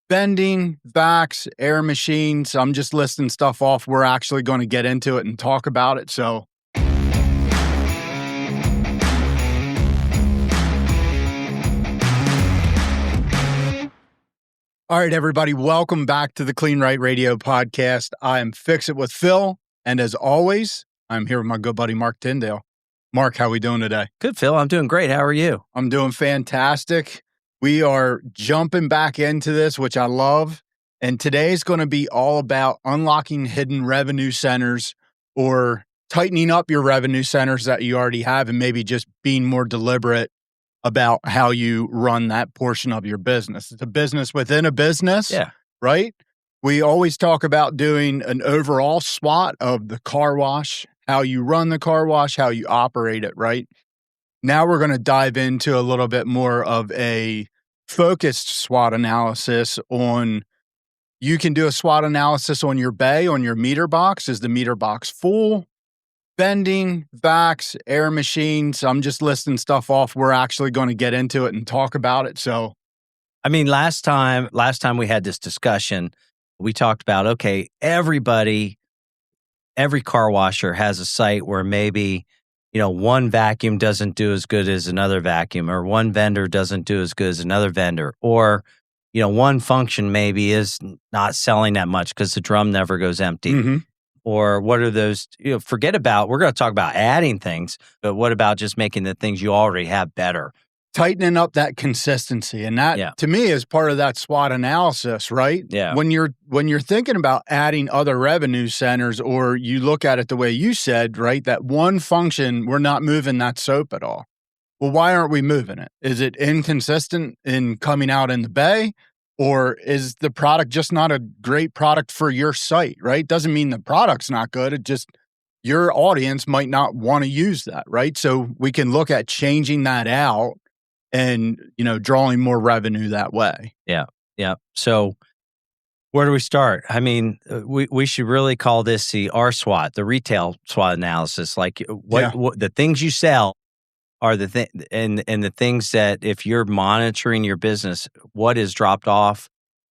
Vending, vacs, air machines. I'm just listing stuff off. We're actually going to get into it and talk about it. So all right, everybody, welcome back to the Kleen-Rite Radio podcast. I am Fix It with Phil. And as always, I'm here with my good buddy, Mark Tyndale. Mark, how we doing today? Good, Phil. I'm doing great. How are you? I'm doing fantastic. We are jumping back into this, which I love. And today's going to be all about unlocking hidden revenue centers or tightening up your revenue centers that you already have and maybe just being more deliberate about how you run that portion of your business. It's a business within a business, right? We always talk about doing an overall SWOT of the car wash, how you run the car wash, how you operate it, right? Now we're going to dive into a little bit more of a focused SWOT analysis on, you can do a SWOT analysis on your bay, on your meter box. Is the meter box full? Vending, vacs, air machines. I'm just listing stuff off. We're actually going to get into it and talk about it. So, I mean, last time we had this discussion, we talked about, okay, every car washer has a site where maybe, one vacuum doesn't do as good as another vacuum, or one vendor doesn't do as good as another vendor, or, one function maybe is not selling that much because the drum never goes empty. Mm-hmm. Or what are those, forget about, we're going to talk about adding things, but what about just making the things you already have better? Tightening up that consistency. And that, to me, is part of that SWOT analysis, right? Yeah. When you're thinking about adding other revenue centers, or you look at it the way you said, right, that one function, we're not moving that soap at all. Well, why aren't we moving it? Is it inconsistent in coming out in the bay? Or is the product just not a great product for your site, right? Doesn't mean the product's not good. It just, your audience might not want to use that, right? So we can look at changing that out and, drawing more revenue that way. Yeah. So where do we start? I mean, we should really call this the RSWOT, the retail SWOT analysis. Like what the things you sell are the thing, and the things that, if you're monitoring your business, what is dropped off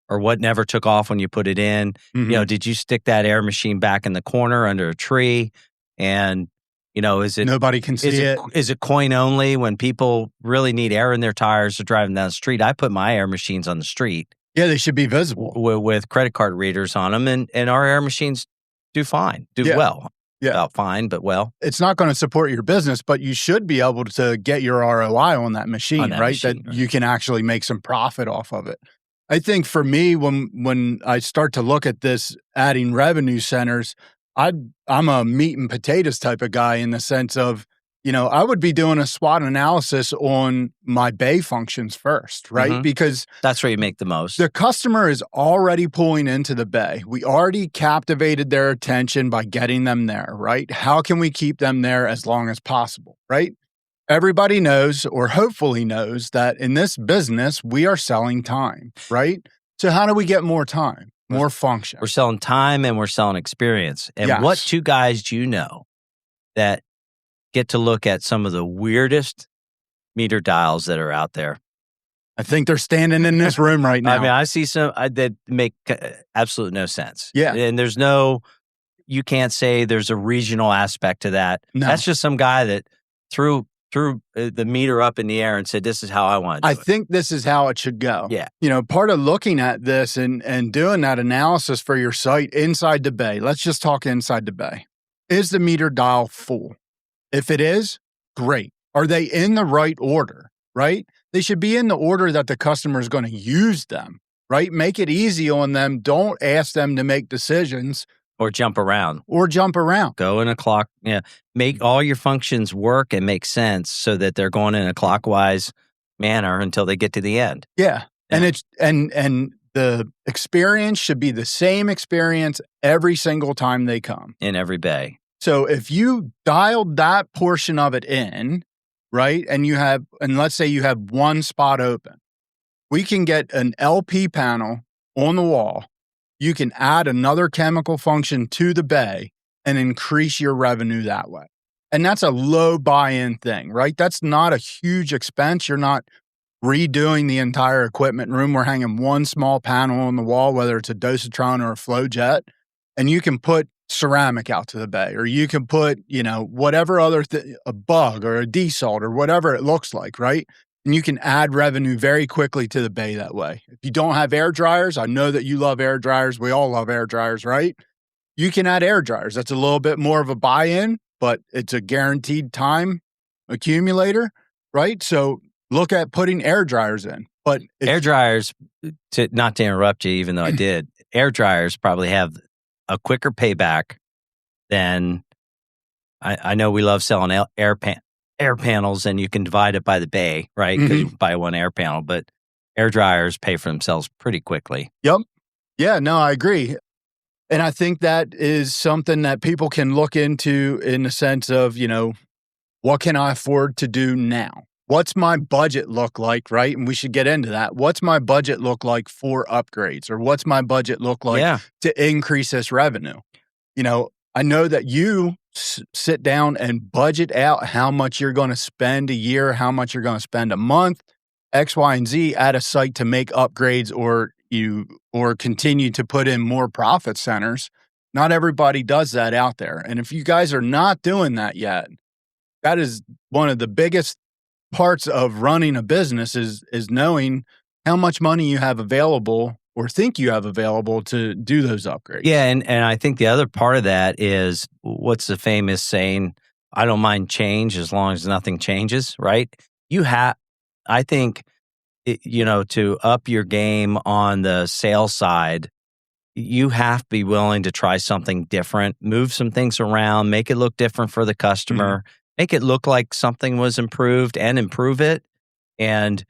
or what never took off when you put it in. Mm-hmm. Did you stick that air machine back in the corner under a tree? And is it, nobody can see it? Is it coin only when people really need air in their tires to driving down the street? I put my air machines on the street. Yeah, they should be visible with credit card readers on them, and our air machines do well. Yeah. About fine, but well. It's not going to support your business, but you should be able to get your ROI on that machine, right? You can actually make some profit off of it. I think for me, when I start to look at this, adding revenue centers, I'm a meat and potatoes type of guy in the sense of, I would be doing a SWOT analysis on my bay functions first, right? Mm-hmm. Because that's where you make the most. The customer is already pulling into the bay. We already captivated their attention by getting them there, right? How can we keep them there as long as possible, right? Everybody knows, or hopefully knows, that in this business, we are selling time, right? So how do we get more time, more function? We're selling time and we're selling experience. And what two guys do you know that get to look at some of the weirdest meter dials that are out there? I think they're standing in this room right now. I mean, I see some that make absolute no sense. Yeah. And you can't say there's a regional aspect to that. No. That's just some guy that threw the meter up in the air and said, this is how I want to do it. I think this is how it should go. Yeah. Part of looking at this and doing that analysis for your site inside the bay, let's just talk inside the bay. Is the meter dial full? If it is, great. Are they in the right order, right? They should be in the order that the customer is going to use them, right? Make it easy on them. Don't ask them to make decisions. Or jump around. Go in a clock. Yeah. Make all your functions work and make sense so that they're going in a clockwise manner until they get to the end. Yeah. And the experience should be the same experience every single time they come. In every bay. So if you dialed that portion of it in, right, and let's say you have one spot open, we can get an LP panel on the wall. You can add another chemical function to the bay and increase your revenue that way. And that's a low buy-in thing, right? That's not a huge expense. You're not redoing the entire equipment room. We're hanging one small panel on the wall, whether it's a dosatron or a flow jet, and you can put ceramic out to the bay, or you can put, whatever other a bug or a desalt or whatever it looks like, right? And you can add revenue very quickly to the bay that way. If you don't have air dryers, I know that you love air dryers. We all love air dryers, right? You can add air dryers. That's a little bit more of a buy-in, but it's a guaranteed time accumulator, right? So look at putting air dryers in. But air dryers, not to interrupt you, even though I did, air dryers probably have a quicker payback than I know we love selling air panels, and you can divide it by the bay, right? Because you buy one air panel, but air dryers pay for themselves pretty quickly. Yep. Yeah, no, I agree. And I think that is something that people can look into in the sense of, what can I afford to do now? What's my budget look like, right? And we should get into that. What's my budget look like for upgrades, or what's my budget look like to increase this revenue? I know that you sit down and budget out how much you're going to spend a year, how much you're going to spend a month, X, Y, and Z at a site to make upgrades or continue to put in more profit centers. Not everybody does that out there. And if you guys are not doing that yet, that is one of the biggest parts of running a business is knowing how much money you have available or think you have available to do those upgrades. Yeah, and I think the other part of that is, what's the famous saying? I don't mind change as long as nothing changes, right? I think, to up your game on the sales side, you have to be willing to try something different, move some things around, make it look different for the customer, make it look like something was improved and improve it. And,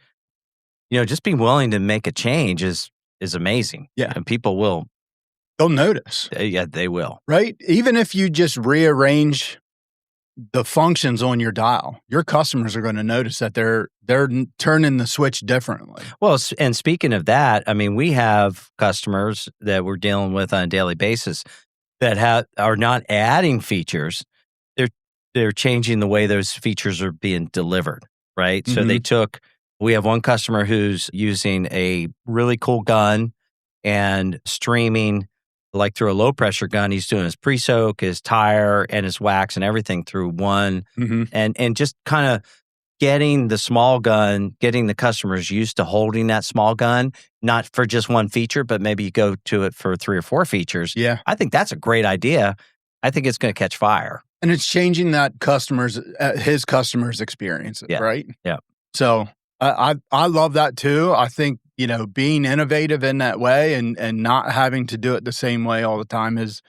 just being willing to make a change is amazing. Yeah. And people they'll notice. Yeah, they will. Right? Even if you just rearrange the functions on your dial, your customers are going to notice that they're turning the switch differently. Well, and speaking of that, I mean, we have customers that we're dealing with on a daily basis that are not adding features. They're changing the way those features are being delivered, right? So we have one customer who's using a really cool gun and streaming, like through a low pressure gun. He's doing his pre-soak, his tire, and his wax and everything through one, and just kind of getting the small gun, getting the customers used to holding that small gun, not for just one feature, but maybe you go to it for 3 or 4 features. Yeah. I think that's a great idea. I think it's going to catch fire. And it's changing that his customer's experience, right? Yeah. So I love that too. I think, being innovative in that way and not having to do it the same way all the time is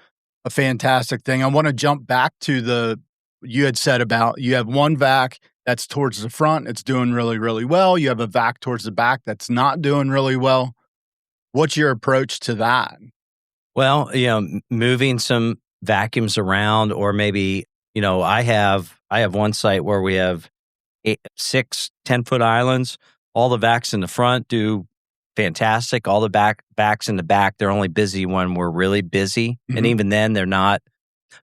a fantastic thing. I want to jump back to you had said about, you have one vac that's towards the front, it's doing really, really well. You have a vac towards the back that's not doing really well. What's your approach to that? Well, moving some vacuums around, or maybe, I have one site where we have 6 10-foot islands. All the vacs in the front do fantastic. All the vacs in the back, they're only busy when we're really busy. And even then they're not.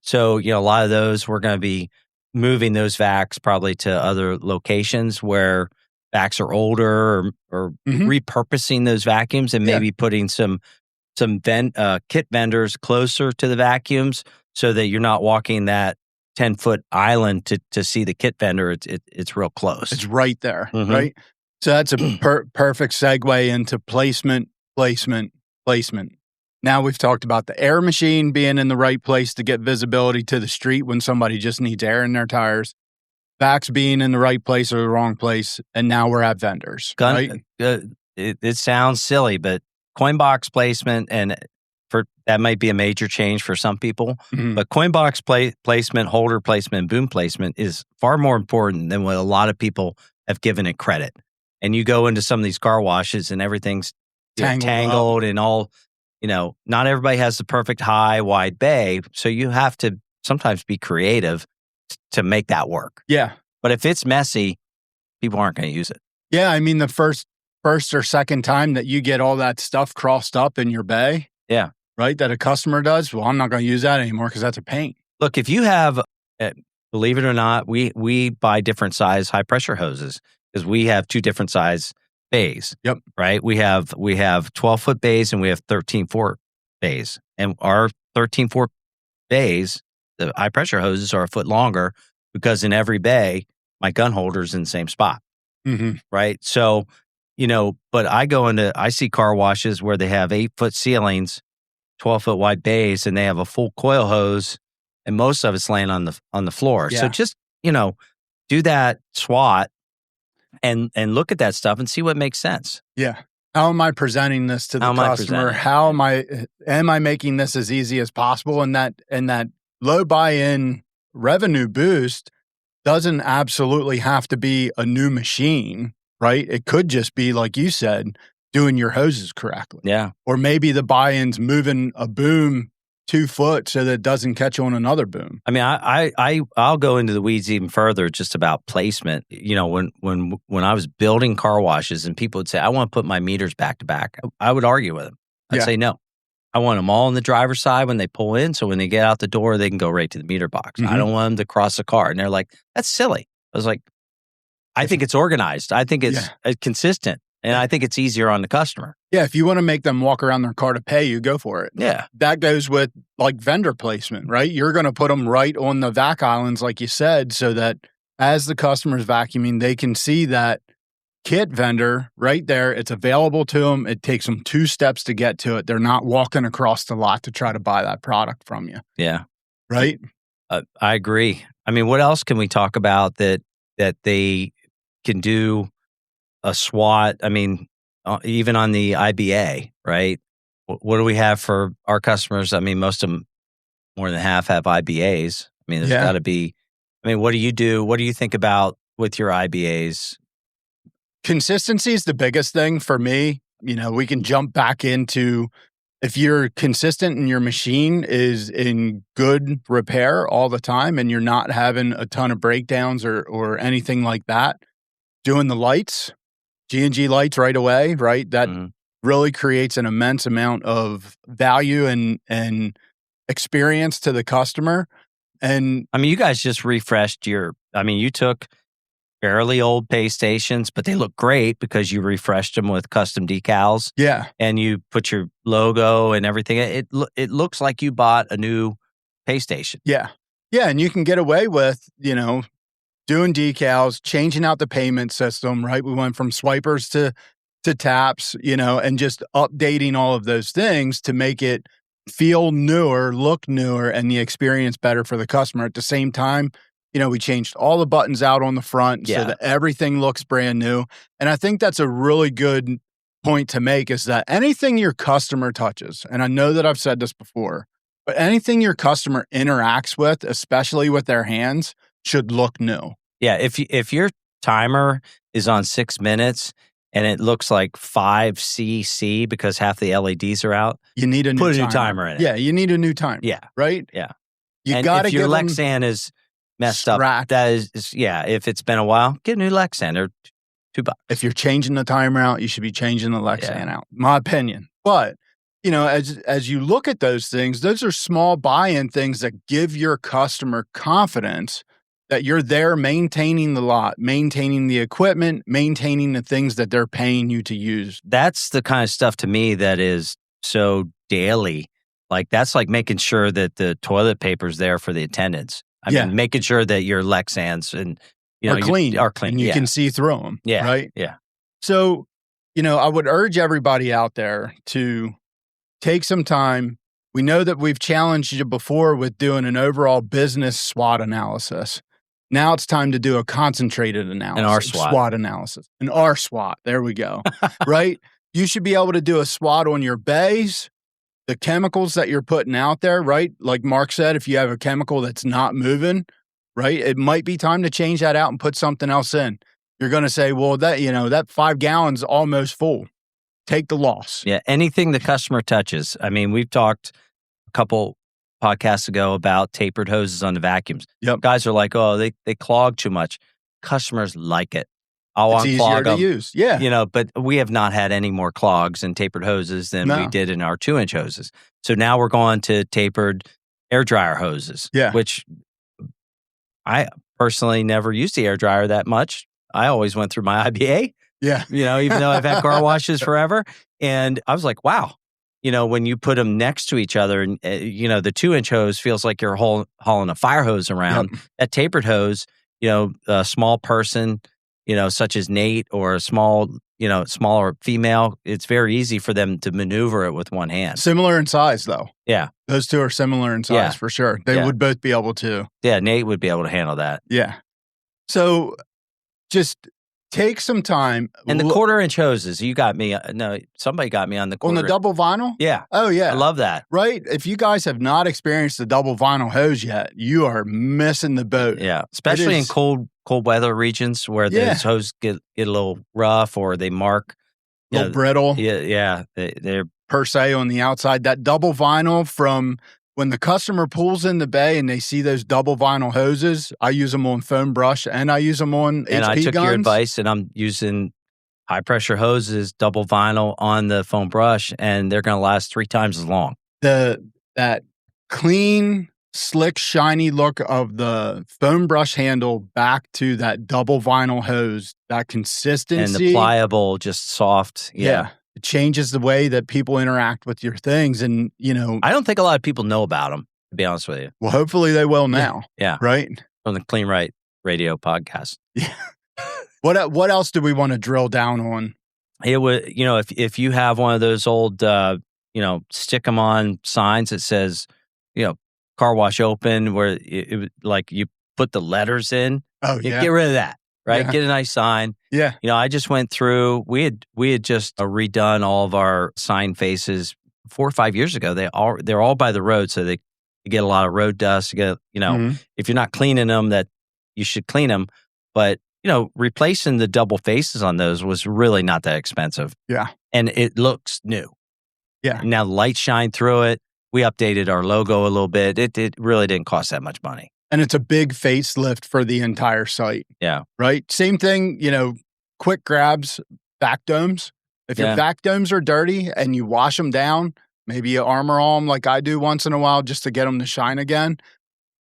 So, a lot of those, we're going to be moving those vacs probably to other locations where vacs are older, or repurposing those vacuums and maybe putting some kit vendors closer to the vacuums so that you're not walking that 10-foot island to see the kit vendor. It's real close. It's right there, right? So that's a perfect segue into placement. Now we've talked about the air machine being in the right place to get visibility to the street when somebody just needs air in their tires. Vacs being in the right place or the wrong place, and now we're at vendors. Right? It sounds silly, but coin box placement, and that might be a major change for some people. But coin box placement, holder placement, boom placement is far more important than what a lot of people have given it credit. And you go into some of these car washes and everything's tangled and all. Not everybody has the perfect high, wide bay, so you have to sometimes be creative to make that work. Yeah. But if it's messy, people aren't going to use it. Yeah, I mean, the first or second time that you get all that stuff crossed up in your bay, right, that a customer does, well, I'm not going to use that anymore because that's a pain. Look, if you have, believe it or not, we buy different size high pressure hoses because we have 2 different size bays. Yep. Right. We have 12-foot bays and we have 13-foot bays. And our 13-foot bays, the high pressure hoses are a foot longer because in every bay, my gun holder's in the same spot. Mm-hmm. Right. So, but I see car washes where they have 8-foot ceilings, 12-foot wide bays, and they have a full coil hose, and most of it's laying on the floor. Yeah. So just, do that SWAT and look at that stuff and see what makes sense. Yeah. How am I presenting this to the customer? How am I making this as easy as possible? And that low buy-in revenue boost doesn't absolutely have to be a new machine, right? It could just be, like you said, doing your hoses correctly. Yeah. Or maybe the buy-in's moving a boom 2 foot so that it doesn't catch on another boom. I mean, I'll go into the weeds even further just about placement. When I was building car washes and people would say, I want to put my meters back to back, I would argue with them. I'd say, no, I want them all on the driver's side when they pull in. So when they get out the door, they can go right to the meter box. Mm-hmm. I don't want them to cross the car. And they're like, that's silly. I was like, I think it's organized. I think it's consistent. And I think it's easier on the customer. Yeah, if you want to make them walk around their car to pay you, go for it. Yeah. That goes with like vendor placement, right? You're going to put them right on the vac islands, like you said, so that as the customer's vacuuming, they can see that kit vendor right there. It's available to them. It takes them 2 steps to get to it. They're not walking across the lot to try to buy that product from you. Yeah. Right? I agree. I mean, what else can we talk about that they can do a SWAT? I mean, even on the IBA, right? What do we have for our customers? I mean, most of them, more than half, have IBAs. I mean, there's got to be. I mean, what do you do? What do you think about with your IBAs? Consistency is the biggest thing for me. We can jump back into, if you're consistent and your machine is in good repair all the time and you're not having a ton of breakdowns or anything like that, doing the lights, G&G lights right away, right? That really creates an immense amount of value and experience to the customer. And I mean, you guys just refreshed you took fairly old pay stations, but they look great because you refreshed them with custom decals. Yeah. And you put your logo and everything. It looks like you bought a new pay station. Yeah. Yeah. And you can get away with, doing decals, changing out the payment system, right? We went from swipers to taps, and just updating all of those things to make it feel newer, look newer, and the experience better for the customer. At the same time, we changed all the buttons out on the front so that everything looks brand new. And I think that's a really good point to make, is that anything your customer touches, and I know that I've said this before, but anything your customer interacts with, especially with their hands, should look new. Yeah, if your timer is on 6 minutes and it looks like 5 CC because half the LEDs are out, you need a new timer in it. Yeah, you need a new timer. Yeah, right. Yeah, you got to. If your Lexan is messed up, that is if it's been a while, get a new Lexan. They're $2. If you're changing the timer out, you should be changing the Lexan out. My opinion, but. As you look at those things, those are small buy-in things that give your customer confidence that you're there maintaining the lot, maintaining the equipment, maintaining the things that they're paying you to use. That's the kind of stuff to me that is so daily. Like that's like making sure that the toilet paper's there for the attendants. I mean, making sure that your Lexans and are clean. And you can see through them. Yeah. Right. Yeah. So, I would urge everybody out there to take some time. We know that we've challenged you before with doing an overall business SWOT analysis. Now it's time to do a concentrated analysis. An R SWOT. SWOT analysis. An R SWOT. There we go. Right? You should be able to do a SWOT on your bays, the chemicals that you're putting out there, right? Like Mark said, if you have a chemical that's not moving, right, it might be time to change that out and put something else in. You're going to say, well, that 5 gallons almost full. Take the loss. Yeah, anything the customer touches. I mean, we've talked a couple podcasts ago about tapered hoses on the vacuums. Yep. Guys are like, oh, they clog too much. Customers like it. It's easier to use. Yeah. But we have not had any more clogs in tapered hoses than we did in our 2-inch hoses. So now we're going to tapered air dryer hoses. Yeah. Which I personally never used the air dryer that much. I always went through my IBA. Yeah. Even though I've had car washes forever. And I was like, wow. When you put them next to each other and, the 2-inch hose feels like you're hauling a fire hose around. Yep. That tapered hose, a small person, such as Nate, or a smaller female, it's very easy for them to maneuver it with one hand. Similar in size, though. Yeah. Those two are similar in size for sure. They would both be able to. Yeah, Nate would be able to handle that. Yeah. So just take some time. And the 1/4-inch hoses, you got me. No, somebody got me on the On the double vinyl? Yeah. Oh, yeah. I love that. Right? If you guys have not experienced the double vinyl hose yet, you are missing the boat. Yeah. Especially in cold weather regions where those hoses get a little rough, or they mark. A little brittle. Yeah. They're per se on the outside. That double vinyl, from when the customer pulls in the bay and they see those double vinyl hoses, I use them on foam brush and I use them on HP And I took guns. your advice, and I'm using high pressure hoses, double vinyl on the foam brush, and they're going to last 3 times as long. That clean, slick, shiny look of the foam brush handle back to that double vinyl hose, that consistency. And the pliable, just soft. Yeah. It changes the way that people interact with your things. And, I don't think a lot of people know about them, to be honest with you. Well, hopefully they will now. Yeah. Right? From the Kleen-Rite radio podcast. Yeah. What else do we want to drill down on? It would, if you have one of those old, stick 'em on signs that says, car wash open, where it like you put the letters in. Oh, yeah. Get rid of that. Right. Yeah. Get a nice sign. Yeah. I just went through, we had just redone all of our sign faces 4 or 5 years ago. They're all by the road. So they get a lot of road dust. You get, if you're not cleaning them, that you should clean them. But, replacing the double faces on those was really not that expensive. Yeah. And it looks new. Yeah. Now the lights shine through it. We updated our logo a little bit. It really didn't cost that much money. And it's a big facelift for the entire site. Yeah. Right? Same thing, quick grabs, vac domes. If your vac domes are dirty and you wash them down, maybe you armor all them like I do once in a while just to get them to shine again.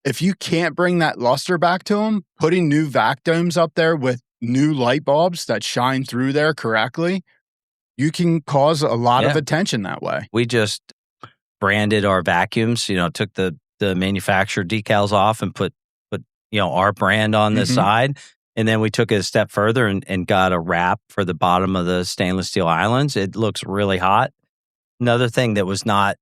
If you can't bring that luster back to them, putting new vac domes up there with new light bulbs that shine through there correctly, you can cause a lot of attention that way. We just branded our vacuums, took the manufacturer decals off and put our brand on the side. And then we took it a step further and got a wrap for the bottom of the stainless steel islands. It looks really hot. Another thing that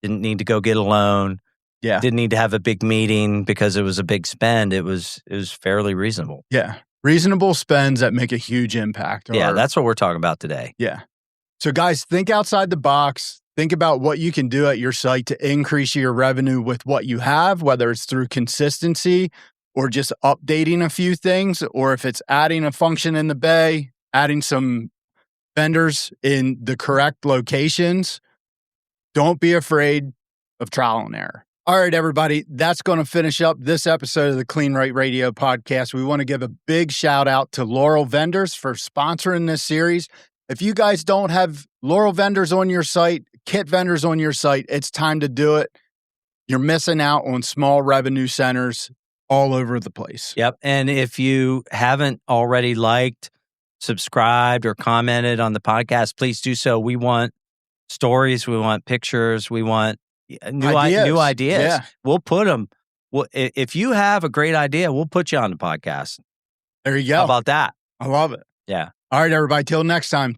didn't need to go get a loan. Yeah. Didn't need to have a big meeting because it was a big spend. It was fairly reasonable. Yeah. Reasonable spends that make a huge impact. Yeah, that's what we're talking about today. Yeah. So guys, think outside the box. Think about what you can do at your site to increase your revenue with what you have, whether it's through consistency or just updating a few things, or if it's adding a function in the bay, adding some vendors in the correct locations. Don't be afraid of trial and error. All right, everybody, that's going to finish up this episode of the Kleen-Rite Radio podcast. We want to give a big shout out to Laurel Vendors for sponsoring this series. If you guys don't have Laurel vendors on your site, kit vendors on your site, it's time to do it. You're missing out on small revenue centers all over the place. Yep. And if you haven't already liked, subscribed, or commented on the podcast, please do so. We want stories. We want pictures. We want new ideas. Yeah. We'll put them. If you have a great idea, we'll put you on the podcast. There you go. How about that? I love it. Yeah. All right, everybody. Till next time.